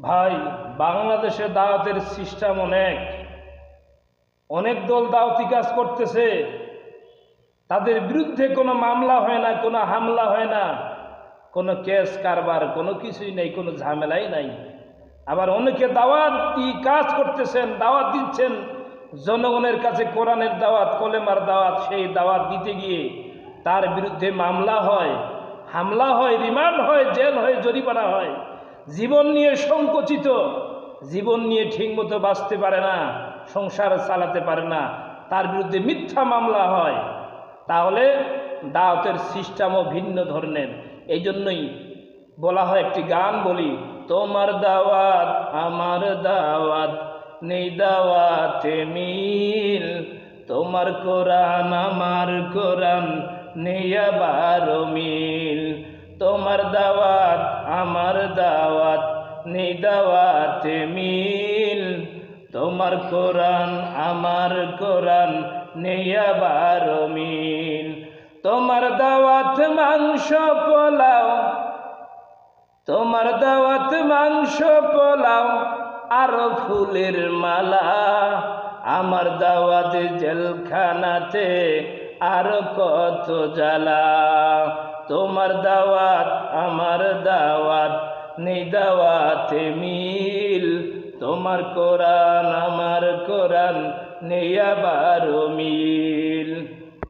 ভাই, বাংলাদেশে দাওয়াতের সিস্টেম অনেক অনেক দল দাওয়াতি কাজ করতেছে। তাদের বিরুদ্ধে কোনো মামলা হয় না, কোনো হামলা হয় না, কোনো কেস কারবার কোনো কিছুই নেই, কোনো ঝামেলাই নাই। আবার অনেকে দাওয়াত দিয়ে কাজ করতেছেন, দাওয়াত দিচ্ছেন জনগণের কাছে, কোরআনের দাওয়াত, কলেমার দাওয়াত। সেই দাওয়াত দিতে গিয়ে তার বিরুদ্ধে মামলা হয়, হামলা হয়, রিমান্ড হয়, জেল হয়, জরিমানা হয়। জীবন নিয়ে সংকুচিত, জীবন নিয়ে ঠিকমতো বাঁচতে পারে না, সংসার চালাতে পারে না, তার বিরুদ্ধে মিথ্যা মামলা হয়। তাহলে দাওয়াতের সিস্টেমও ভিন্ন ধরনের। এই জন্যই বলা হয়, একটি গান বলি, তোমার দাওয়াত আমার দাওয়াত নেই দাওয়াতে মিল, তোমার কোরআন আমার কোরআন নেই আবার মিল, তোমার দাওয়াত আমার দাওয়াত নেই দাওয়াতে মিল, তোমার কোরআন আমার কোরআন নেই আবার মিল, তোমার দাওয়াত মাংস পোলাও, তোমার দাওয়াত মাংস পোলাও আর ফুলের মালা, আমার দাওয়াত জেলখানাতে আর কত জ্বালা, তোমার দাওয়াত আমার দাওয়াত নেই দাওয়াতে মিল, তোমার কোরআন আমার কোরআন নেই আবার মিল।